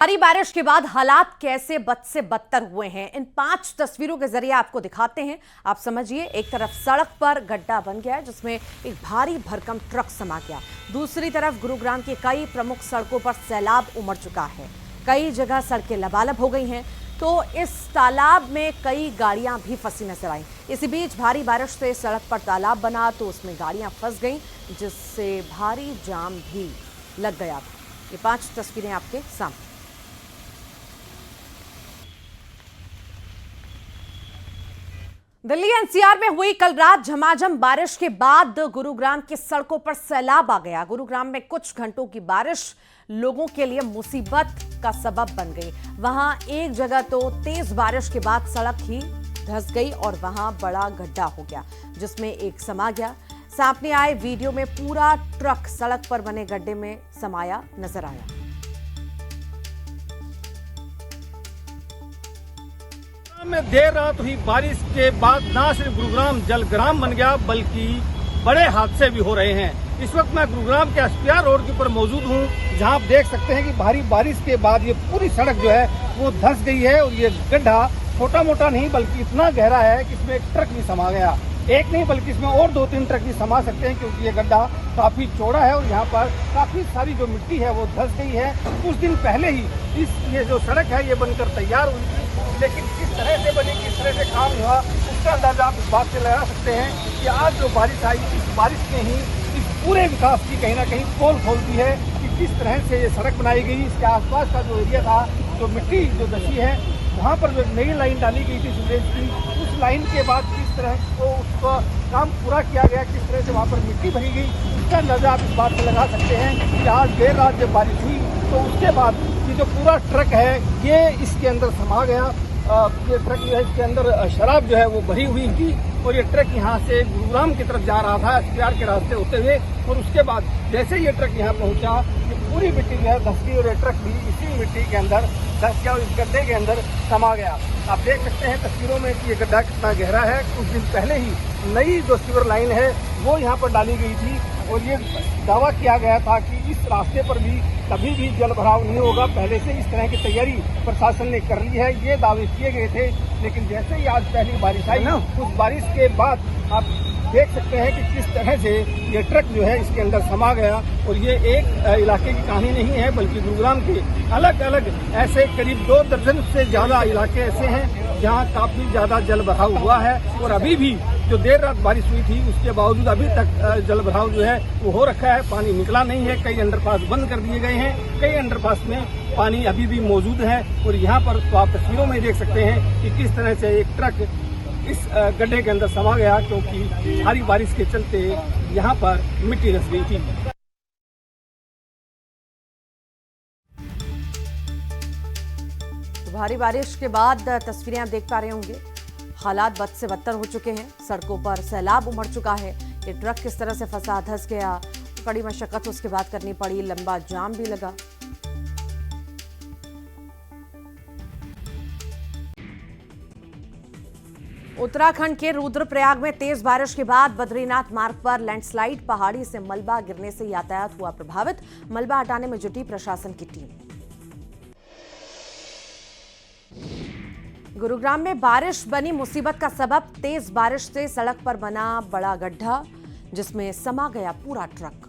भारी बारिश के बाद हालात कैसे बद से बदतर हुए हैं, इन 5 तस्वीरों के जरिए आपको दिखाते हैं। आप समझिए, एक तरफ सड़क पर गड्ढा बन गया है जिसमें एक भारी भरकम ट्रक समा गया। दूसरी तरफ गुरुग्राम की कई प्रमुख सड़कों पर सैलाब उमड़ चुका है। कई जगह सड़कें लबालब हो गई हैं, तो इस तालाब में कई गाड़ियां भी फंसी नजर आई। इसी बीच भारी बारिश से सड़क पर तालाब बना तो उसमें गाड़ियां फंस गईं, जिससे भारी जाम भी लग गया। ये 5 तस्वीरें आपके सामने। दिल्ली एनसीआर में हुई कल रात झमाझम बारिश के बाद गुरुग्राम की सड़कों पर सैलाब आ गया। गुरुग्राम में कुछ घंटों की बारिश लोगों के लिए मुसीबत का सबब बन गई। वहां एक जगह तो तेज बारिश के बाद सड़क ही धंस गई और वहां बड़ा गड्ढा हो गया जिसमें एक समा गया। सामने आए वीडियो में पूरा ट्रक सड़क पर बने गड्ढे में समाया नजर आया। में देर रात हुई बारिश के बाद न सिर्फ गुरुग्राम जलग्राम बन गया बल्कि बड़े हादसे भी हो रहे हैं। इस वक्त मैं गुरुग्राम के एसपीआर रोड के ऊपर मौजूद हूं, जहां आप देख सकते हैं कि भारी बारिश के बाद ये पूरी सड़क जो है वो धंस गई है और ये गड्ढा छोटा मोटा नहीं बल्कि इतना गहरा है कि इसमें एक ट्रक भी समा गया। एक नहीं बल्कि इसमें और 2-3 ट्रक भी समा सकते हैं, क्योंकि ये गड्ढा काफी चौड़ा है और यहाँ पर काफी सारी जो मिट्टी है वो धंस गई है। कुछ दिन पहले ही ये जो सड़क है ये बनकर तैयार हुई थी, लेकिन किस तरह से बनी, किस तरह से काम हुआ, उसका अंदाजा आप इस बात से लगा सकते हैं कि आज जो बारिश आई, इस बारिश ने ही इस पूरे विकास की कहीं ना कहीं पोल खोल दी है कि किस तरह से ये सड़क बनाई गई। इसके आसपास का जो एरिया था, जो मिट्टी जो धसी है, वहाँ पर जो नई लाइन डाली गई थी सीवरेज की, उस लाइन के बाद किस तरह को उसका काम पूरा किया गया, किस तरह से वहाँ पर मिट्टी भरी गई, उसका अंदाजा आप इस बात से लगा सकते हैं कि आज देर रात जब बारिश हुई तो उसके बाद ये जो पूरा ट्रक है ये इसके अंदर समा गया। ये ट्रक जो है इसके अंदर शराब जो है वो भरी हुई थी और ये ट्रक यहाँ से गुरुग्राम की तरफ जा रहा था एसपीआर के रास्ते होते हुए, और उसके बाद जैसे ये ट्रक यहाँ पहुँचा ये पूरी मिट्टी जो है धस गई और ये ट्रक भी इसी मिट्टी के अंदर धस गया और इस गड्ढे के अंदर समा गया। आप देख सकते हैं तस्वीरों में कि ये गड्ढा कितना गहरा है। कुछ दिन पहले ही नई जो सीवर लाइन है वो यहाँ पर डाली गई थी और ये दावा किया गया था कि इस रास्ते पर भी कभी भी जल भराव नहीं होगा। पहले से इस तरह की तैयारी प्रशासन ने कर ली है, ये दावे किए गए थे। लेकिन जैसे ही आज पहली बारिश आई, उस बारिश के बाद आप देख सकते हैं कि किस तरह से ये ट्रक जो है इसके अंदर समा गया। और ये एक इलाके की कहानी नहीं है बल्कि गुरुग्राम के अलग अलग ऐसे करीब 2 दर्जन से ज्यादा इलाके ऐसे हैं जहाँ काफी ज्यादा जल भराव हुआ है। और अभी भी जो देर रात बारिश हुई थी उसके बावजूद अभी तक जल भराव जो है वो हो रखा है, पानी निकला नहीं है। कई अंडरपास बंद कर दिए गए हैं, कई अंडरपास में पानी अभी भी मौजूद है। और यहाँ पर तो आप तस्वीरों में देख सकते हैं कि किस तरह से एक ट्रक इस गड्ढे के अंदर समा गया, क्योंकि भारी बारिश के चलते यहाँ पर मिट्टी धंस गई थी। भारी बारिश के बाद तस्वीरें आप देख पा रहे होंगे, हालात बद से बदतर हो चुके हैं। सड़कों पर सैलाब उमड़ चुका है। ये ट्रक किस तरह से फंसा, धंस गया, कड़ी मशक्कत उसके बाद करनी पड़ी, लंबा जाम भी लगा। उत्तराखंड के रुद्रप्रयाग में तेज बारिश के बाद बद्रीनाथ मार्ग पर लैंडस्लाइड, पहाड़ी से मलबा गिरने से यातायात हुआ प्रभावित। मलबा हटाने में जुटी प्रशासन की टीम। गुरुग्राम में बारिश बनी मुसीबत का सबब, तेज बारिश से सड़क पर बना बड़ा गड्ढा जिसमें समा गया पूरा ट्रक।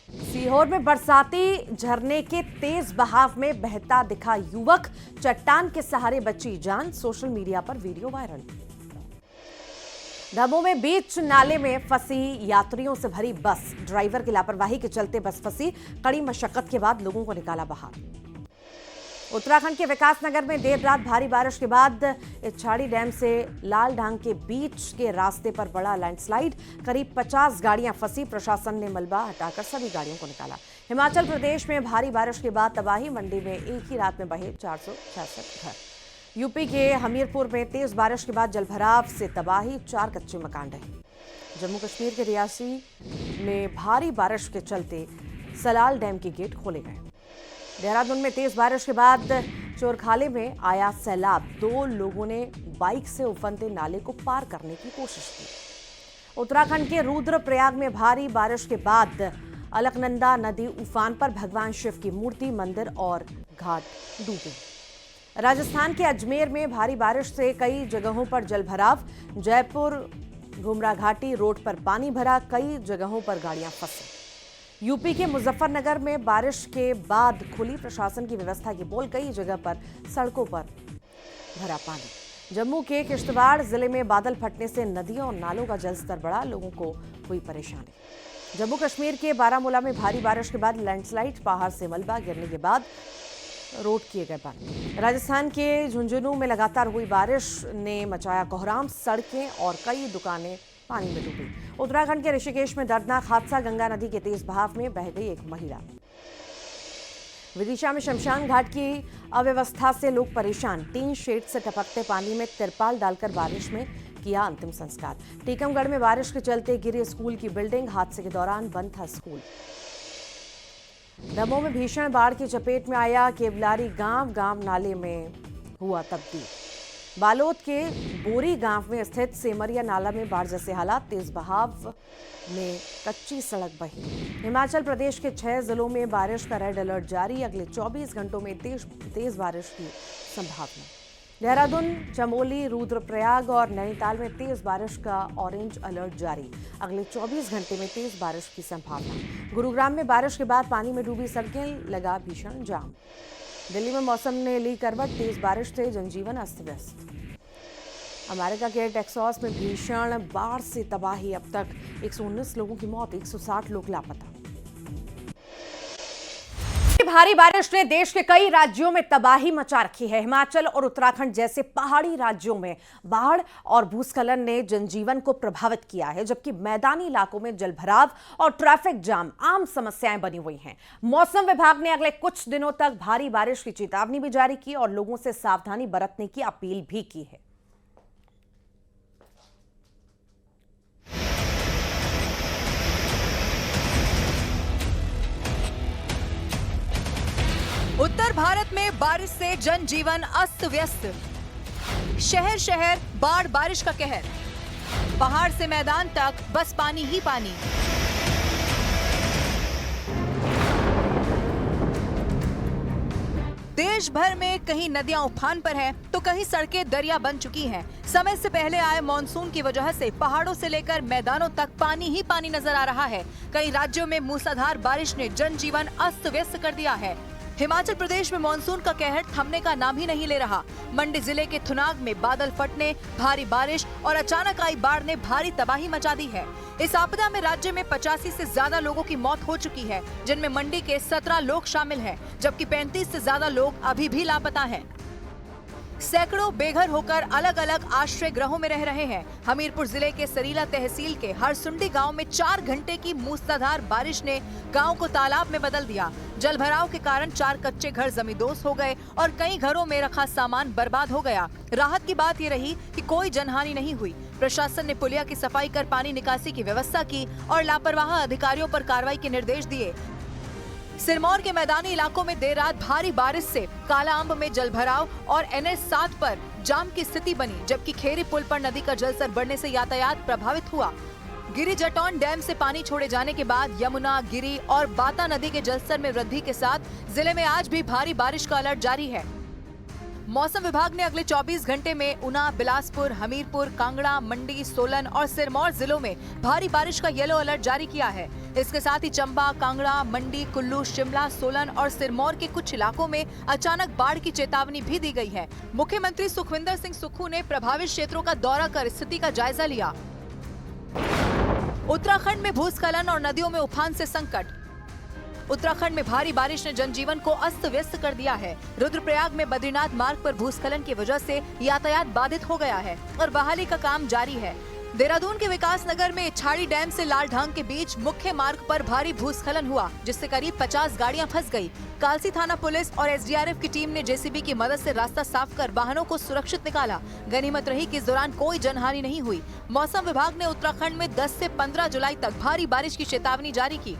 सीहोर में बरसाती झरने के तेज बहाव में बहता दिखा युवक, चट्टान के सहारे बची जान, सोशल मीडिया पर वीडियो वायरल। दमोह में बीच नाले में फंसी यात्रियों से भरी बस, ड्राइवर की लापरवाही के चलते बस फंसी, कड़ी मशक्कत के बाद लोगों को निकाला बाहर। उत्तराखंड के विकासनगर में देर रात भारी बारिश के बाद इच्छाड़ी डैम से लालढांग के बीच के रास्ते पर बड़ा लैंडस्लाइड, करीब 50 गाड़ियां फंसी। प्रशासन ने मलबा हटाकर सभी गाड़ियों को निकाला। हिमाचल प्रदेश में भारी बारिश के बाद तबाही, मंडी में एक ही रात में बहे 466 घर। यूपी के हमीरपुर में तेज बारिश के बाद जलभराव से तबाही, 4 कच्चे मकान रहे। जम्मू कश्मीर के रियासी में भारी बारिश के चलते सलाल डैम के गेट खोले गए। देहरादून में तेज बारिश के बाद चोरखाले में आया सैलाब, 2 लोगों ने बाइक से उफनते नाले को पार करने की कोशिश की। उत्तराखंड के रुद्रप्रयाग में भारी बारिश के बाद अलकनंदा नदी उफान पर, भगवान शिव की मूर्ति, मंदिर और घाट डूबे। राजस्थान के अजमेर में भारी बारिश से कई जगहों पर जलभराव। जयपुर घुमरा घाटी रोड पर पानी भरा, कई जगहों पर गाड़ियां फंसी। यूपी के मुजफ्फरनगर में बारिश के बाद खुली प्रशासन की व्यवस्था की पोल, कई जगह पर सड़कों पर भरा पानी। जम्मू के किश्तवाड़ जिले में बादल फटने से नदियों और नालों का जलस्तर बढ़ा, लोगों को हुई परेशानी। जम्मू कश्मीर के बारामूला में भारी बारिश के बाद लैंडस्लाइड, पहाड़ से मलबा गिरने के बाद रोड किए गए बंद। राजस्थान के झुंझुनू में लगातार हुई बारिश ने मचाया कोहराम, सड़कें और कई दुकानें पानी में डूबी। उत्तराखंड के ऋषिकेश में दर्दनाक हादसा, गंगा नदी के तेज बहाव में बह गई एक महिला। विदिशा में शमशान घाट की अव्यवस्था से लोग परेशान, टीन शेड से टपकते पानी में तिरपाल डालकर बारिश में किया अंतिम संस्कार। टीकमगढ़ में बारिश के चलते गिरी स्कूल की बिल्डिंग, हादसे के दौरान बंद था स्कूल। दमोह में भीषण बाढ़ की चपेट में आया केवलारी गांव नाले में हुआ तब्दील। बालोद के बोरी गांव में स्थित सेमरिया नाला में बाढ़ जैसे हालात, तेज बहाव में कच्ची सड़क बही। हिमाचल प्रदेश के 6 जिलों में बारिश का रेड अलर्ट जारी, अगले 24 घंटों में तेज बारिश की संभावना। देहरादून, चमोली, रुद्रप्रयाग और नैनीताल में तेज बारिश का ऑरेंज अलर्ट जारी, अगले 24 घंटे में तेज बारिश की संभावना। गुरुग्राम में बारिश के बाद पानी में डूबी सड़कें, लगा भीषण जाम। दिल्ली में मौसम ने ली करवट, तेज बारिश से जनजीवन अस्त व्यस्त। अमेरिका के टेक्सास में भीषण बाढ़ से तबाही, अब तक 119 लोगों की मौत, 160 लोग लापता। भारी बारिश ने देश के कई राज्यों में तबाही मचा रखी है। हिमाचल और उत्तराखंड जैसे पहाड़ी राज्यों में बाढ़ और भूस्खलन ने जनजीवन को प्रभावित किया है, जबकि मैदानी इलाकों में जलभराव और ट्रैफिक जाम आम समस्याएं बनी हुई हैं। मौसम विभाग ने अगले कुछ दिनों तक भारी बारिश की चेतावनी भी जारी की और लोगों से सावधानी बरतने की अपील भी की है। उत्तर भारत में बारिश से जनजीवन अस्त व्यस्त, शहर शहर बाढ़ बारिश का कहर, पहाड़ से मैदान तक बस पानी ही पानी। देश भर में कहीं नदियां उफान पर हैं, तो कहीं सड़कें दरिया बन चुकी हैं। समय से पहले आए मॉनसून की वजह से पहाड़ों से लेकर मैदानों तक पानी ही पानी नजर आ रहा है। कई राज्यों में मूसलाधार बारिश ने जनजीवन अस्त व्यस्त कर दिया है। हिमाचल प्रदेश में मानसून का कहर थमने का नाम ही नहीं ले रहा। मंडी जिले के थुनाग में बादल फटने, भारी बारिश और अचानक आई बाढ़ ने भारी तबाही मचा दी है। इस आपदा में राज्य में 85 से ज्यादा लोगों की मौत हो चुकी है, जिनमें मंडी के 17 लोग शामिल हैं, जबकि 35 से ज्यादा लोग अभी भी लापता हैं। सैकड़ों बेघर होकर अलग अलग आश्रय गृहों में रह रहे हैं। हमीरपुर जिले के सरीला तहसील के हरसुंडी गांव में 4 घंटे की मूसलाधार बारिश ने गांव को तालाब में बदल दिया। जलभराव के कारण 4 कच्चे घर जमींदोज हो गए और कई घरों में रखा सामान बर्बाद हो गया। राहत की बात ये रही कि कोई जनहानि नहीं हुई। प्रशासन ने पुलिया की सफाई कर पानी निकासी की व्यवस्था की और लापरवाह अधिकारियों पर कार्रवाई के निर्देश दिए। सिरमौर के मैदानी इलाकों में देर रात भारी बारिश से काला अम्ब में जलभराव और NH 7 पर जाम की स्थिति बनी, जबकि खेरी पुल पर नदी का जलस्तर बढ़ने से यातायात प्रभावित हुआ। गिरी जटौन डैम से पानी छोड़े जाने के बाद यमुना, गिरी और बाता नदी के जलस्तर में वृद्धि के साथ जिले में आज भी भारी बारिश का अलर्ट जारी है। मौसम विभाग ने अगले 24 घंटे में ऊना, बिलासपुर, हमीरपुर, कांगड़ा, मंडी, सोलन और सिरमौर जिलों में भारी बारिश का येलो अलर्ट जारी किया है। इसके साथ ही चंबा, कांगड़ा, मंडी, कुल्लू, शिमला, सोलन और सिरमौर के कुछ इलाकों में अचानक बाढ़ की चेतावनी भी दी गई है। मुख्यमंत्री सुखविंदर सिंह सुक्खू ने प्रभावित क्षेत्रों का दौरा कर स्थिति का जायजा लिया। उत्तराखंड में भूस्खलन और नदियों में उफान से संकट। उत्तराखंड में भारी बारिश ने जनजीवन को अस्त व्यस्त कर दिया है। रुद्रप्रयाग में बद्रीनाथ मार्ग पर भूस्खलन की वजह से यातायात बाधित हो गया है और बहाली का काम जारी है। देहरादून के विकास नगर में छाड़ी डैम से लालढांग के बीच मुख्य मार्ग पर भारी भूस्खलन हुआ, जिससे करीब 50 गाड़ियां फंस गई। कालसी थाना पुलिस और SDRF की टीम ने JCB की मदद से रास्ता साफ कर वाहनों को सुरक्षित निकाला। गनीमत रही कि इस दौरान कोई जनहानि नहीं हुई। मौसम विभाग ने उत्तराखंड में 10 से 15 जुलाई तक भारी बारिश की चेतावनी जारी की।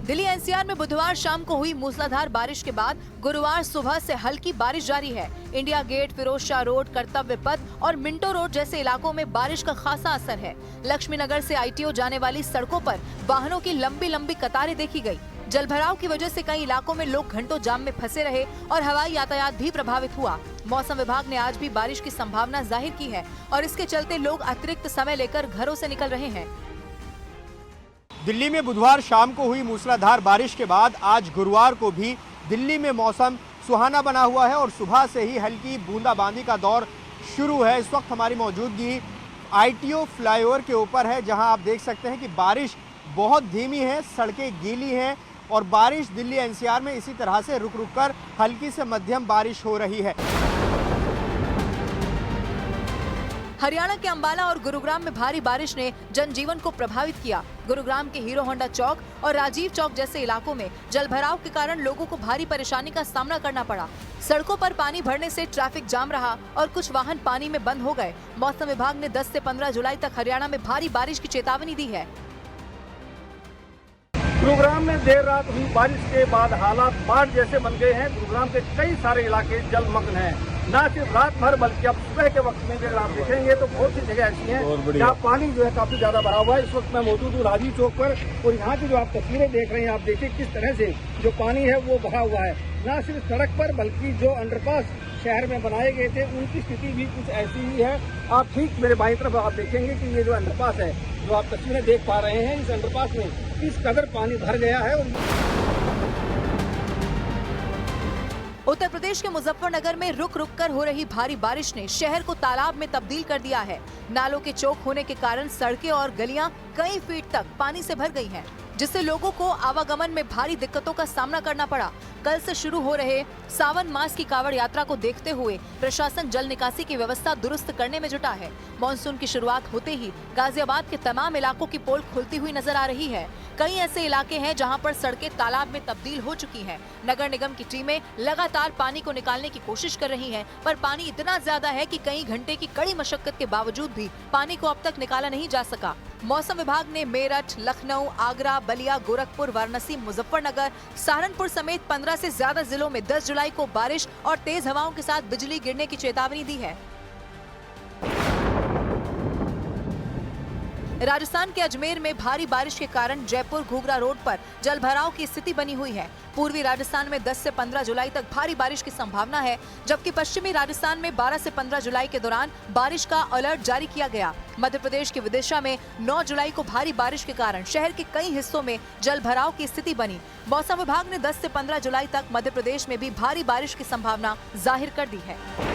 दिल्ली एनसीआर में बुधवार शाम को हुई मूसलाधार बारिश के बाद गुरुवार सुबह से हल्की बारिश जारी है। India Gate, Firoz Shah road, Kartavya Path और मिंटो रोड जैसे इलाकों में बारिश का खासा असर है। लक्ष्मी नगर से आईटीओ जाने वाली सड़कों पर वाहनों की लंबी लंबी कतारें देखी गई। जलभराव की वजह से कई इलाकों में लोग घंटों जाम में फंसे रहे और हवाई यातायात भी प्रभावित हुआ। मौसम विभाग ने आज भी बारिश की संभावना जाहिर की है और इसके चलते लोग अतिरिक्त समय लेकर घरों से निकल रहे हैं। दिल्ली में बुधवार शाम को हुई मूसलाधार बारिश के बाद आज गुरुवार को भी दिल्ली में मौसम सुहाना बना हुआ है और सुबह से ही हल्की बूंदाबांदी का दौर शुरू है। इस वक्त हमारी मौजूदगी आईटीओ फ्लाईओवर के ऊपर है, जहां आप देख सकते हैं कि बारिश बहुत धीमी है, सड़कें गीली हैं और बारिश दिल्ली एनसीआर में इसी तरह से रुक रुक कर हल्की से मध्यम बारिश हो रही है। हरियाणा के अंबाला और गुरुग्राम में भारी बारिश ने जनजीवन को प्रभावित किया। गुरुग्राम के हीरो होंडा चौक और राजीव चौक जैसे इलाकों में जलभराव के कारण लोगों को भारी परेशानी का सामना करना पड़ा। सड़कों पर पानी भरने से ट्रैफिक जाम रहा और कुछ वाहन पानी में बंद हो गए। मौसम विभाग ने 10 से 15 जुलाई तक हरियाणा में भारी बारिश की चेतावनी दी है। गुरुग्राम में देर रात हुई बारिश के बाद हालात बाढ़ जैसे बन गए हैं। गुरुग्राम के कई सारे इलाके जलमग्न हैं। न सिर्फ रात भर बल्कि अब सुबह के वक्त में भी अगर आप देखेंगे तो बहुत सी जगह ऐसी हैं जहाँ पानी जो है काफी ज्यादा भरा हुआ है। इस वक्त मैं मौजूद हूँ राजीव चौक पर और यहाँ की जो आप तस्वीरें देख रहे हैं, आप देखिए किस तरह से जो पानी है वो भरा हुआ है। न सिर्फ सड़क पर बल्कि जो अंडरपास शहर में बनाए गए थे उनकी स्थिति भी कुछ ऐसी ही है। आप ठीक मेरे बाईं तरफ आप देखेंगे कि ये जो अंडरपास है, जो आप तस्वीरें देख पा रहे हैं, इस अंडरपास में किस कदर पानी भर गया है। उत्तर प्रदेश के मुजफ्फरनगर में रुक रुक कर हो रही भारी बारिश ने शहर को तालाब में तब्दील कर दिया है। नालों के चौक होने के कारण सड़कें और गलियां कई फीट तक पानी से भर गई हैं, जिससे लोगों को आवागमन में भारी दिक्कतों का सामना करना पड़ा। कल से शुरू हो रहे सावन मास की कावड़ यात्रा को देखते हुए प्रशासन जल निकासी की व्यवस्था दुरुस्त करने में जुटा है। मानसून की शुरुआत होते ही गाजियाबाद के तमाम इलाकों की पोल खुलती हुई नजर आ रही है। कई ऐसे इलाके हैं जहां पर सड़कें तालाब में तब्दील हो चुकी हैं। नगर निगम की टीमें लगातार पानी को निकालने की कोशिश कर रही हैं, पर पानी इतना ज्यादा है कि कई घंटे की कड़ी मशक्कत के बावजूद भी पानी को अब तक निकाला नहीं जा सका। मौसम विभाग ने मेरठ, लखनऊ, आगरा, बलिया, गोरखपुर, वाराणसी, मुजफ्फरनगर, सहारनपुर समेत 15 से ज्यादा जिलों में 10 जुलाई को बारिश और तेज हवाओं के साथ बिजली गिरने की चेतावनी दी है। राजस्थान के अजमेर में भारी बारिश के कारण जयपुर घूगरा रोड पर जलभराव की स्थिति बनी हुई है। पूर्वी राजस्थान में 10 से 15 जुलाई तक भारी बारिश की संभावना है, जबकि पश्चिमी राजस्थान में 12 से 15 जुलाई के दौरान बारिश का अलर्ट जारी किया गया। मध्य प्रदेश के विदिशा में 9 जुलाई को भारी बारिश के कारण शहर के कई हिस्सों में जलभराव की स्थिति बनी। मौसम विभाग ने 10 से 15 जुलाई तक मध्य प्रदेश में भी भारी बारिश की संभावना जाहिर कर दी है।